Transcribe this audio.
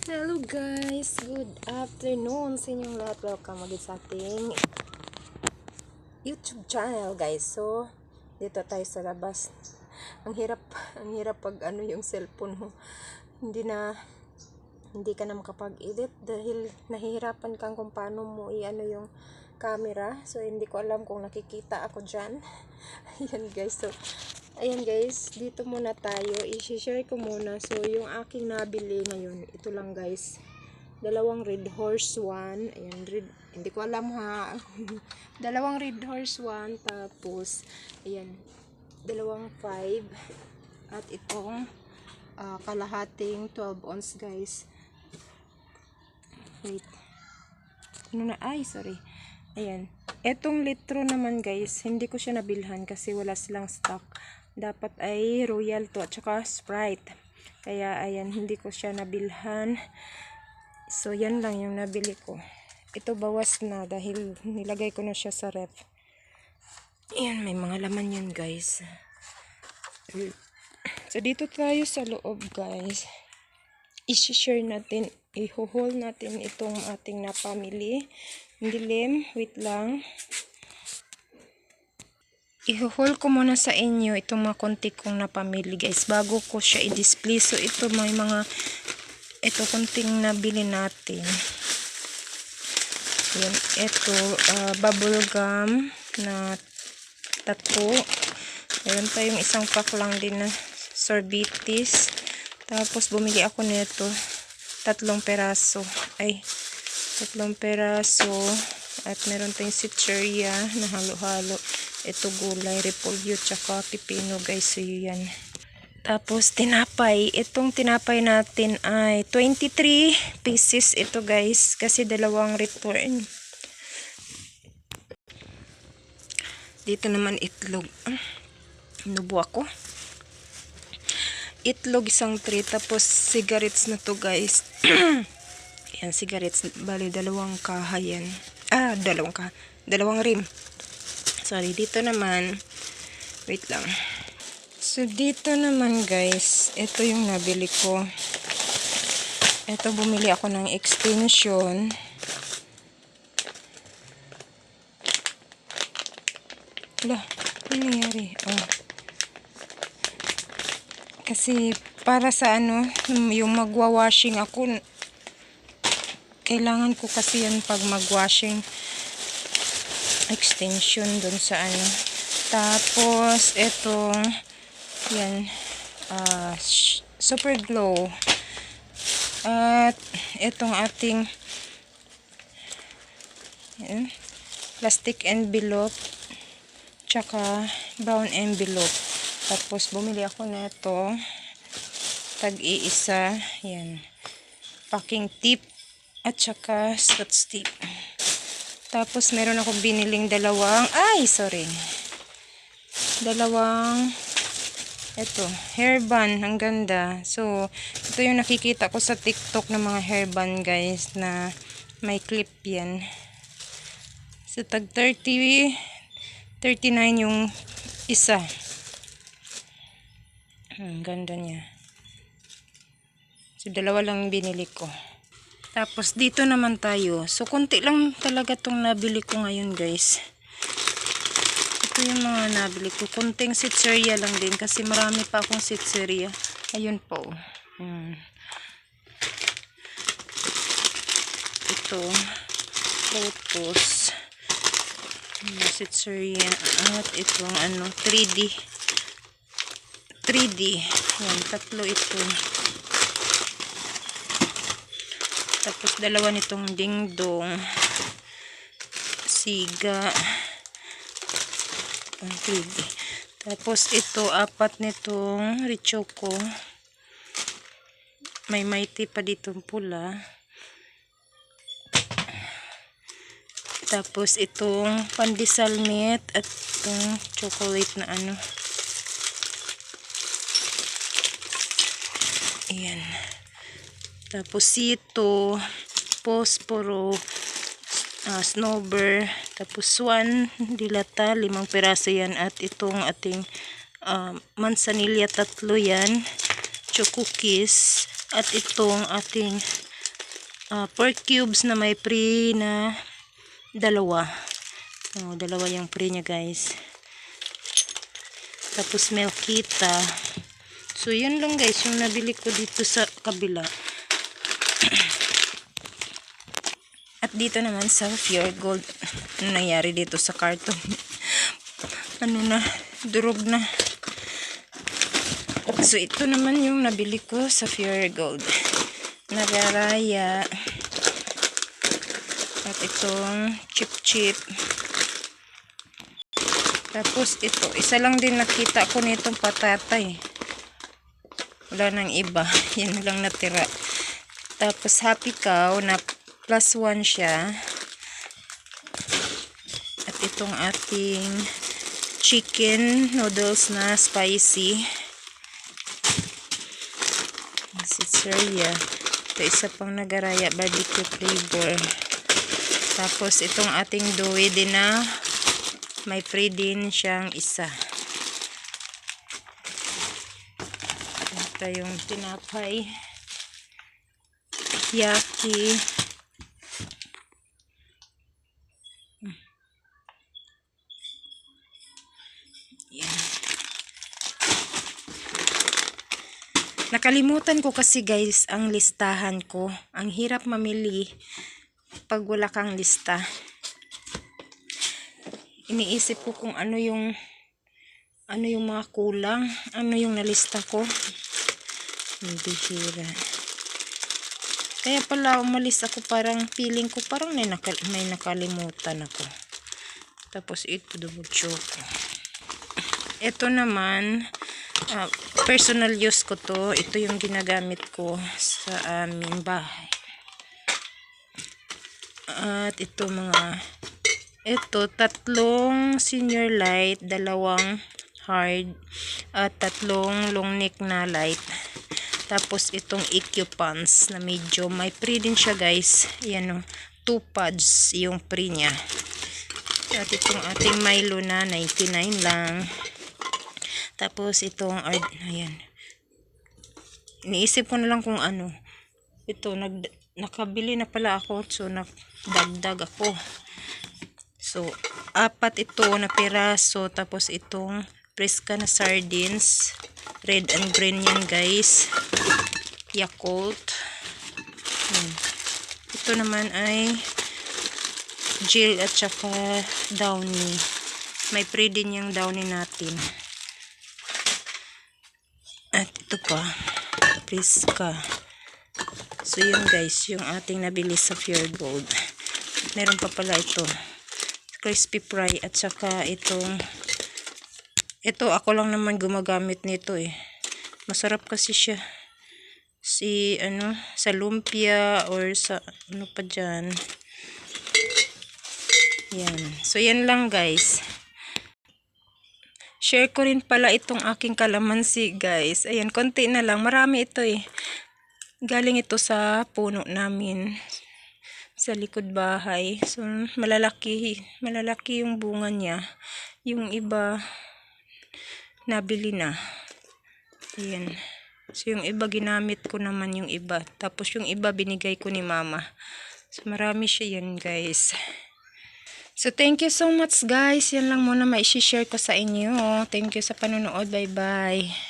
Hello guys, good afternoon sa inyong lahat. Welcome again sa ating YouTube channel guys. So, dito tayo sa labas. Ang hirap pag yung cellphone mo. Hindi ka na makapag-edit dahil nahihirapan kang kung paano mo yung camera. So, hindi ko alam kung nakikita ako dyan. Ayan guys, dito muna tayo. I-share ko muna. So, yung aking nabili ngayon, ito lang guys. Dalawang Red Horse 1. Ayan, hindi ko alam ha. Dalawang Red Horse 1. Tapos, ayan, dalawang 5. At itong kalahating 12 ounce guys. Wait. Sorry. Ayan. Etong litro naman guys, hindi ko siya nabilhan kasi wala silang stock. Dapat ay Royal to at saka Sprite. Kaya ayan, hindi ko siya nabilhan. So yan lang yung nabili ko. Ito bawas na dahil nilagay ko na siya sa ref. Ayan, may mga laman yan guys. So dito tayo sa loob guys. I-share natin, i-haul natin itong ating napamili. Dilim, wait lang. I-haul ko muna sa inyo itong mga konti kong napamili guys bago ko siya i-display. So ito ito konting nabili natin. Yan, ito bubble gum na 3. Meron tayong isang pack lang din na sorbitis. Tapos bumili ako nito 3 peraso. 3 peraso. At meron tayong sitcheria na halo-halo. Ito gulay, repolyo, tsaka pipino guys. So yan. Tapos tinapay. Itong tinapay natin ay 23 pieces ito guys. Kasi dalawang return. Dito naman itlog. Inubo ako. Itlog isang tray. Tapos cigarettes na to guys. Yan, cigarettes. Bali, dalawang kaha yan. Dalawang rim. Sorry, dito naman. Wait lang. So, dito naman guys. Ito yung nabili ko. Ito, bumili ako ng extension. Wala, ano nangyari? Kasi, para sa yung magwa-washing ako, kailangan ko kasi yan pag mag-washing extension dun sa Tapos, itong yan, super glow. At itong ating yan, plastic envelope tsaka brown envelope. Tapos, bumili ako na ito tag-iisa. Yan, packing tip at saka scotch tape. Tapos, meron akong biniling dalawang hairband. Ang ganda. So, ito yung nakikita ko sa TikTok ng mga hairband guys na may clip yan. So, tag 39 yung isa. Ang ganda niya. So, dalawa lang binili ko. Tapos, dito naman tayo. So, konti lang talaga itong nabili ko ngayon, guys. Ito yung mga nabili ko. Konting sitseria lang din kasi marami pa akong sitseria. Ayun po. Ito. Lotus. Sitseria. At itong 3D. Yan, 3 ito. Tapos, dalawa nitong dingdong. Siga. 3D. Tapos, ito, 4 nitong Richoco. May Mighty pa ditong pula. Tapos, itong pandesal meat at itong chocolate na Ayan. Tapos ito, posporo, snowbird, tapos swan, dilata, 5 peraso yan. At itong ating mansanilya 3 yan, choco kiss. At itong ating pork cubes na may free na dalawa. Dalawa yung free niya guys. Tapos Melkita. So yun lang guys yung nabili ko dito sa kabila. At dito naman sa Pure Gold, ano nangyari dito sa carton? Ano na, durog na. So ito naman yung nabili ko sa Pure Gold. Nagaraya. At itong chip. Tapos ito, isa lang din nakita ko nitong patatay. Wala nang iba. Yan lang natira. Tapos Happy Cow na +1 siya. At itong ating chicken noodles na spicy. Caesarea. Ito isa pang nagaraya barbecue flavor. Tapos itong ating dough din na may free din siyang isa. Ito yung tinapay. Yaki. Yan. Nakalimutan ko kasi guys ang listahan ko. Ang hirap mamili pag wala kang lista. Iniisip ko kung ano yung mga kulang, ano yung nalista ko. Hindi hira. Kaya pala umalis ako, parang feeling ko parang may nakalimutan ako. Tapos ito double choco. Ito naman personal use ko to. Ito yung ginagamit ko sa aming bahay. At ito tatlong senior light, 2 hard, at 3 long neck na light. Tapos itong EQ pants na medyo may free din siya guys. Ayan 2 pads yung free niya. At itong ating Milo na 99 lang. Tapos itong ayan. Iniisip ko na lang kung ano. Ito nakabili na pala ako, so nagdagdag ako. So 4 ito na piraso. Tapos itong Fresca na sardines, red and green yan guys. Yakult. Ito naman ay Jill at saka Downy. May free din yung Downy natin. At ito pa, Fresca. So yun guys, yung ating nabili sa Pure Gold. Meron pa pala ito, crispy fry, at saka ito ako lang naman gumagamit nito Masarap kasi siya. Sa lumpia or sa ano pa dyan. Yan. So yan lang guys. Share ko rin pala itong aking kalamansi guys. Ayan, konti na lang. Marami ito Galing ito sa puno namin sa likod bahay. So malalaki yung bunga niya. Yung iba nabili na. Ayan. So yung iba ginamit ko naman yung iba. Tapos yung iba binigay ko ni mama. So marami siya yan guys. So thank you so much guys. Yan lang muna mai-share ko sa inyo. Thank you sa panonood. Bye bye.